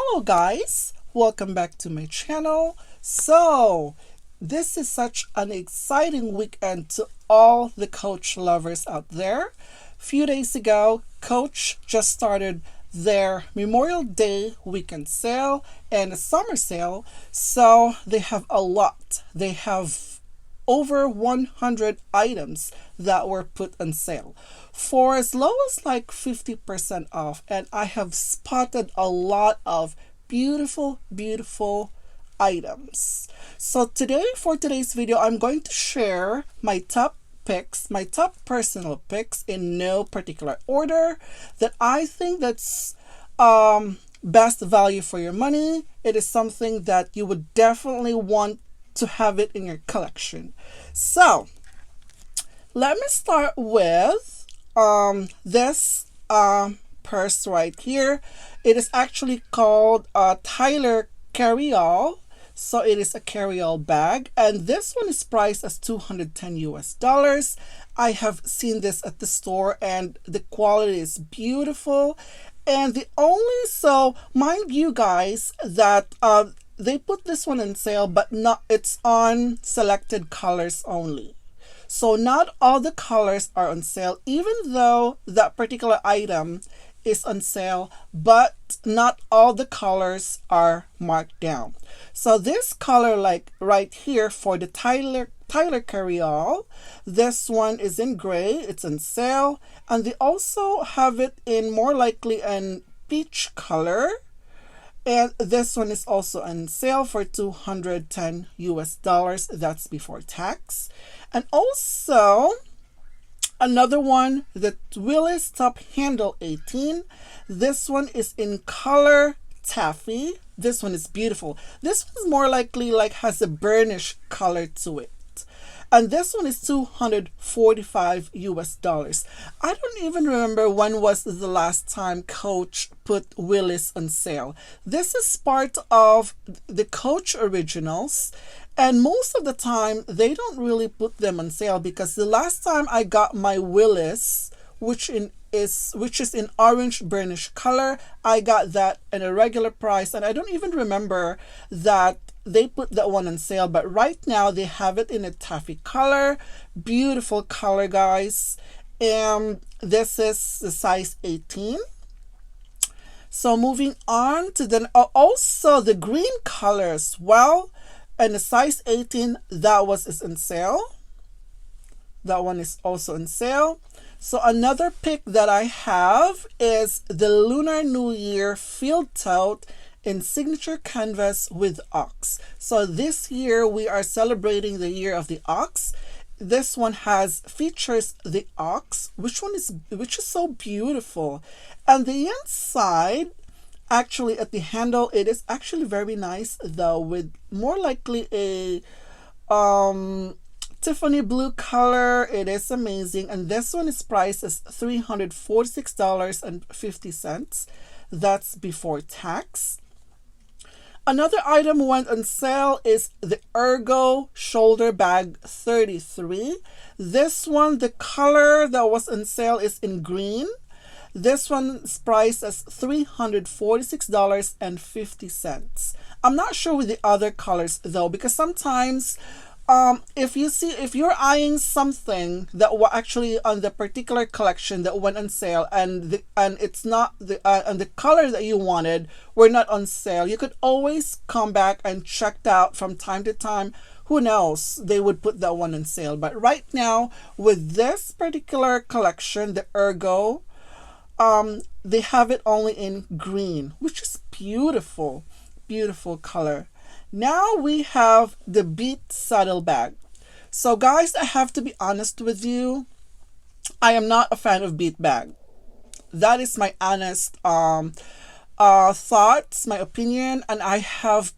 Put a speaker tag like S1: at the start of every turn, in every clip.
S1: Hello guys, welcome back to my channel. So this is such an exciting weekend to all the Coach lovers out there. Few days ago, Coach just started their Memorial Day weekend sale and a summer sale. So they have a lot. They have over 100 items that were put on sale for as low as like 50% off, and I have spotted a lot of beautiful items. So today, for today's video, I'm going to share my top picks, my top personal picks in no particular order that I think that's best value for your money. It is something that you would definitely want to have it in your collection. So let me start with this purse right here. It is actually called Tyler Carryall. So it is a carryall bag, and this one is priced as $210 US. I have seen this at the store and the quality is beautiful. And so mind you guys that they put this one on sale, but it's on selected colors only. So not all the colors are on sale, even though that particular item is on sale, but not all the colors are marked down. So this color, like right here for the Tyler Carryall, this one is in gray, it's on sale, and they also have it in more likely an peach color. And this one is also on sale for $210 US. That's before tax. And also another one, the Willis Top Handle 18. This one is in color taffy. This one is beautiful. This one's more likely like has a burnish color to it. And this one is $245 US. I don't even remember when was the last time Coach put Willis on sale. This is part of the Coach Originals, and most of the time they don't really put them on sale, because the last time I got my Willis, which is in orange burnish color, I got that at a regular price, and I don't even remember that they put that one on sale. But right now they have it in a taffy color. Beautiful color, guys. And this is the size 18. So moving on to also the green color as well, and the size 18, that is on sale. That one is also on sale. So another pick that I have is the Lunar New Year Field Tote in signature canvas with ox. So this year we are celebrating the year of the ox. This one features the ox, which is so beautiful. And the inside, actually at the handle, it is actually very nice though, with more likely a Tiffany blue color. It is amazing. And this one is priced as $346.50. That's before tax. Another item went on sale is the Ergo Shoulder Bag 33. This one, the color that was on sale is in green. This one is priced as $346.50. I'm not sure with the other colors though, because sometimes if you're eyeing something that was actually on the particular collection that went on sale, and it's not and the color that you wanted were not on sale, you could always come back and check out from time to time. Who knows, they would put that one on sale. But right now with this particular collection, the Ergo, they have it only in green, which is beautiful color. Now we have the Beat Saddle Bag. So guys, I have to be honest with you, I am not a fan of Beat bag. That is my honest thoughts, my opinion. And I have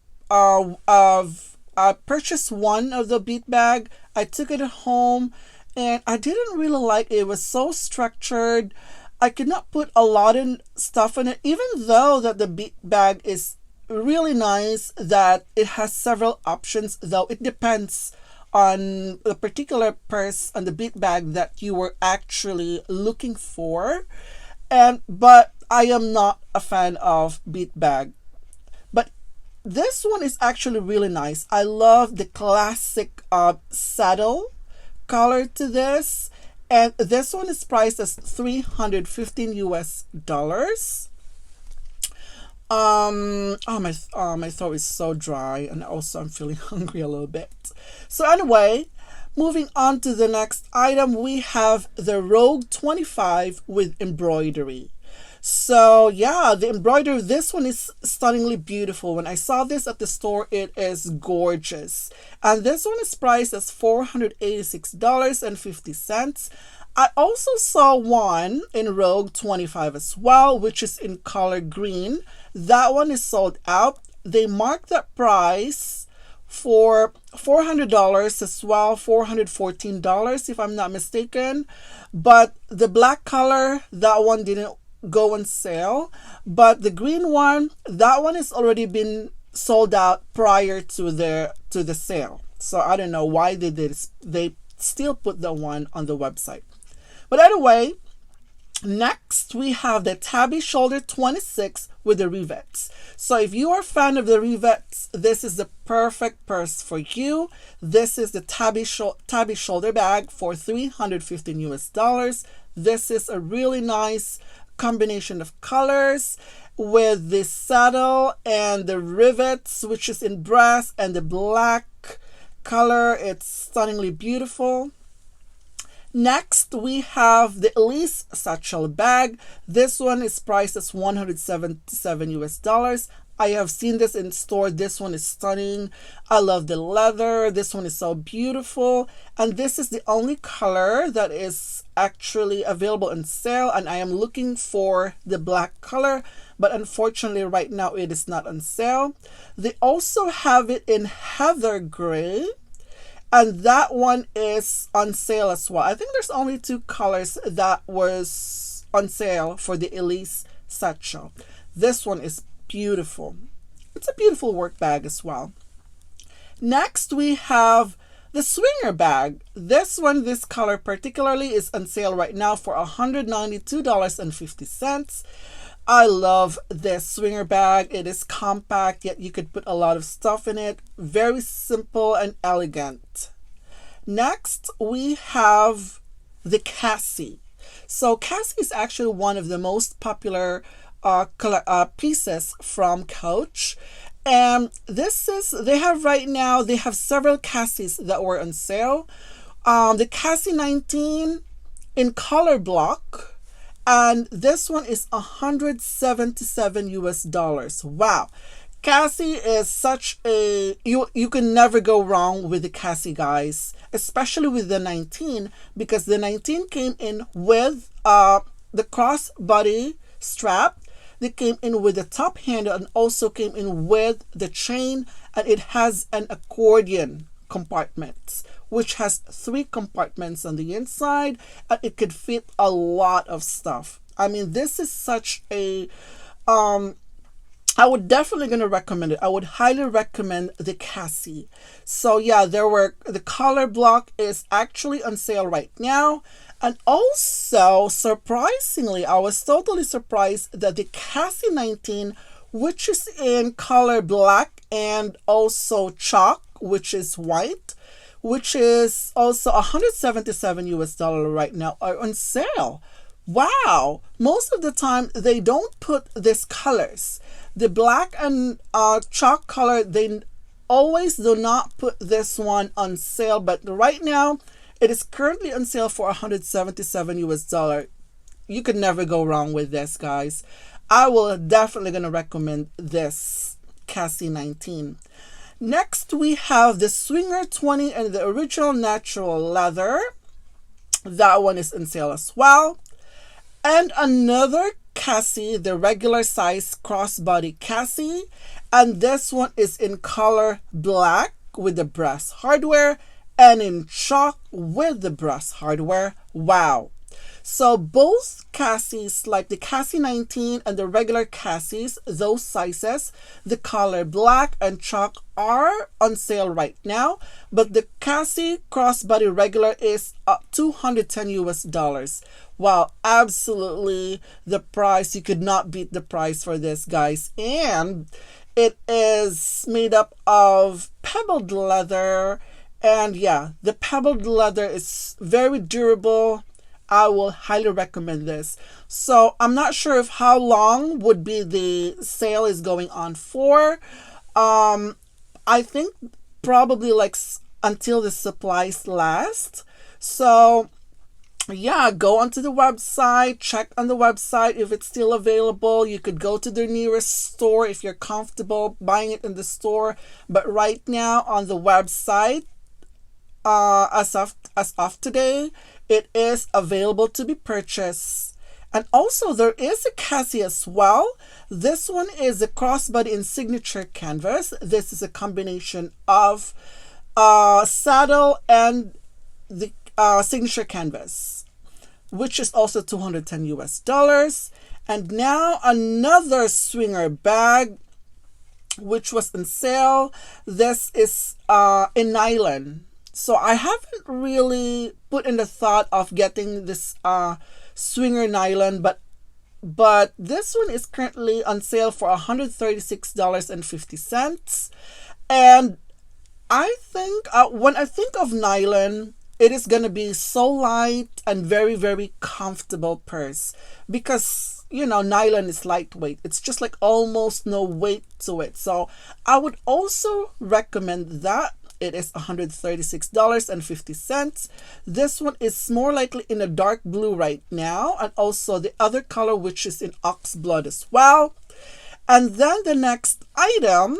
S1: purchased one of the Beat bag. I took it at home and I didn't really like it. It was so structured. I could not put a lot of stuff in it, even though that the Beat bag is really nice, that it has several options, though it depends on the particular purse and the Beat bag that you were actually looking for. But I am not a fan of Beat bag. this one is actually really nice. I love the classic saddle color to this. And this one is priced as $315 US. My throat is so dry, and also I'm feeling hungry a little bit. So anyway, moving on to the next item, we have the Rogue 25 with embroidery. So yeah, the embroidery, this one is stunningly beautiful. When I saw this at the store, it is gorgeous. And this one is priced as $486.50. I also saw one in Rogue 25 as well, which is in color green. That one is sold out. They marked that price for $400 as well, $414 if I'm not mistaken. But the black color, that one didn't go on sale. But the green one, that one has already been sold out prior to the sale. So I don't know why they did. They still put the one on the website. But anyway, next we have the Tabby Shoulder 26 with the Rivets. So if you are a fan of the Rivets, this is the perfect purse for you. This is the Tabby Shoulder bag for $315 US. This is a really nice combination of colors with the saddle and the rivets, which is in brass, and the black color. It's stunningly beautiful. Next, we have the Elise satchel bag. This one is priced as $177 US. I have seen this in store. This one is stunning. I love the leather. This one is so beautiful. And this is the only color that is actually available in sale. And I am looking for the black color, but unfortunately right now it is not on sale. They also have it in heather gray, and that one is on sale as well. I think there's only two colors that was on sale for the Elise satchel. This one is beautiful. It's a beautiful work bag as well. Next, we have the Swinger bag. This one, this color particularly, is on sale right now for $192.50. I love this Swinger bag. It is compact, yet you could put a lot of stuff in it. Very simple and elegant. Next, we have the Cassie. So Cassie is actually one of the most popular pieces from Coach. And this is, they have several Cassies that were on sale. The Cassie 19 in Colorblock. And this one is $177 US. Wow. Cassie is such a, you can never go wrong with the Cassie, guys, especially with the 19, because the 19 came in with the crossbody strap. They came in with the top handle and also came in with the chain, and it has an accordion compartment, which has 3 compartments on the inside, and it could fit a lot of stuff. I mean, this is such a I would definitely gonna recommend it. I would highly recommend the Cassie. So yeah, the Colorblock is actually on sale right now. And also, surprisingly, I was totally surprised that the Cassie 19, which is in color black and also chalk, which is white, which is also $177 US right now, are on sale. Wow. Most of the time they don't put these colors. The black and chalk color, they always do not put this one on sale, but right now it is currently on sale for $177 US. You could never go wrong with this, guys. I will definitely gonna recommend this Cassie 19. Next, we have the Swinger 20 and the original natural leather. That one is on sale as well. And another Cassie, the regular size crossbody Cassie. And this one is in color black with the brass hardware and in chalk with the brass hardware. Wow. So both Cassies, like the Cassie 19 and the regular Cassies, those sizes, the color black and chalk, are on sale right now. But the Cassie crossbody regular is $210 US. Wow, absolutely the price. You could not beat the price for this, guys. And It is made up of pebbled leather, and yeah, the pebbled leather is very durable. I will highly recommend this. So I'm not sure if how long would be the sale is going on for. Um, I think probably like until the supplies last. So yeah, go onto the website, check on the website if it's still available. You could go to the nearest store if you're comfortable buying it in the store. But right now on the website, as of today, it is available to be purchased. And also there is a Cassie as well. This one is a crossbody in signature canvas. This is a combination of saddle and the signature canvas, which is also 210 US dollars. And now another swinger bag, which was on sale. This is in nylon. So I haven't really put in the thought of getting this swinger nylon, but this one is currently on sale for $136.50. And I think when I think of nylon, it is going to be so light and very, very comfortable purse because, nylon is lightweight. It's just like almost no weight to it. So I would also recommend that. It is $136.50. This one is more likely in a dark blue right now, and also the other color, which is in ox blood as well. And then the next item,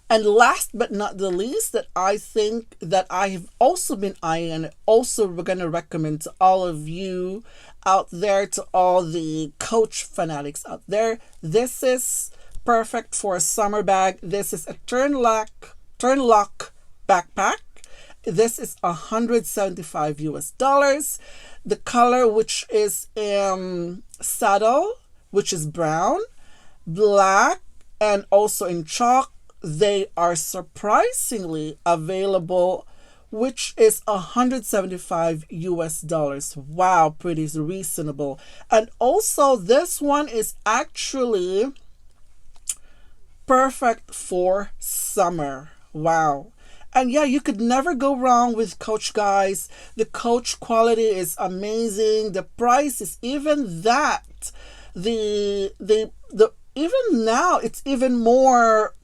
S1: and last but not the least, that I think that I have also been eyeing and also we're going to recommend to all of you out there, to all the Coach fanatics out there. This is perfect for a summer bag. This is a turn lock backpack. This is $175 US dollars. The color, which is saddle, which is brown, black, and also in chalk. They are surprisingly available, which is $175 US dollars. Wow, pretty reasonable. And also this one is actually perfect for summer. Wow. And yeah, you could never go wrong with Coach, guys. The Coach quality is amazing. The price is even that. The even now it's even more.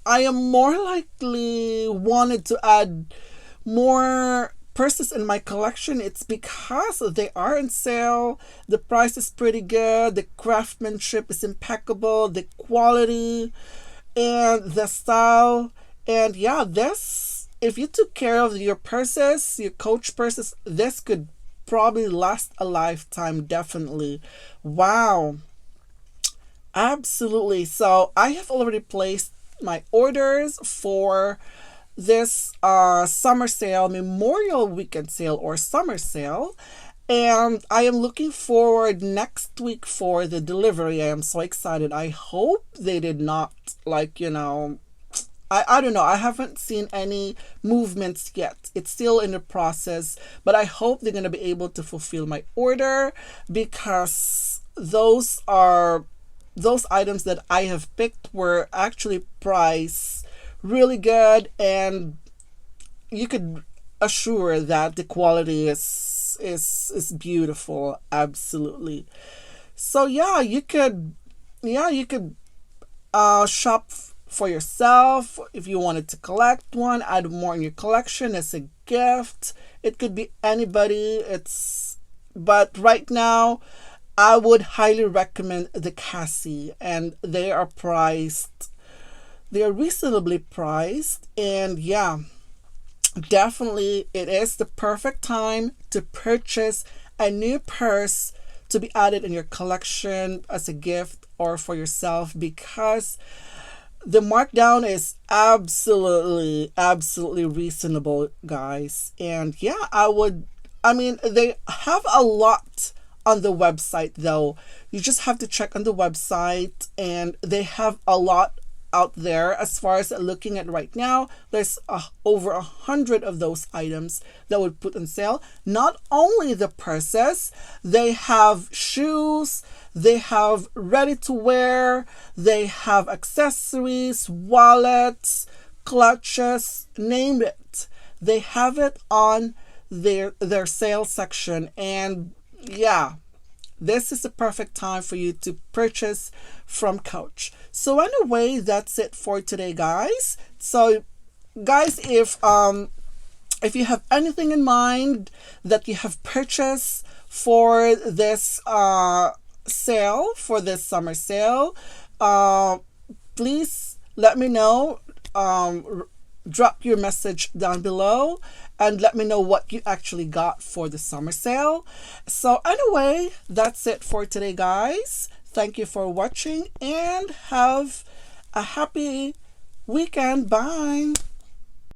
S1: I am more likely wanted to add more purses in my collection. It's because they are on sale. The price is pretty good. The craftsmanship is impeccable. The quality and the style. And yeah, this, if you took care of your purses, your Coach purses, this could probably last a lifetime, definitely. Wow. Absolutely. So I have already placed my orders for this summer sale, Memorial Weekend sale, or summer sale. And I am looking forward next week for the delivery. I am so excited. I hope they did not, I don't know. I haven't seen any movements yet. It's still in the process, but I hope they're going to be able to fulfill my order, because those items that I have picked were actually priced really good, and you could assure that the quality is beautiful. Absolutely. So you could shop for yourself if you wanted to collect one, add more in your collection as a gift. It could be anybody. But right now I would highly recommend the Cassie, and they are reasonably priced. And yeah, definitely it is the perfect time to purchase a new purse to be added in your collection as a gift or for yourself, because the markdown is absolutely reasonable, guys. And yeah, they have a lot on the website though. You just have to check on the website, and they have a lot out there. As far as looking at right now, there's over 100 of those items that would put on sale. Not only the purses, they have shoes, they have ready to wear, they have accessories, wallets, clutches, name it. They have it on their sale section. And yeah, this is the perfect time for you to purchase from Coach. So anyway, that's it for today, guys. So guys, if you have anything in mind that you have purchased for this sale, for this summer sale, please let me know. Drop your message down below and let me know what you actually got for the summer sale. So anyway, that's it for today, guys. Thank you for watching and have a happy weekend. Bye.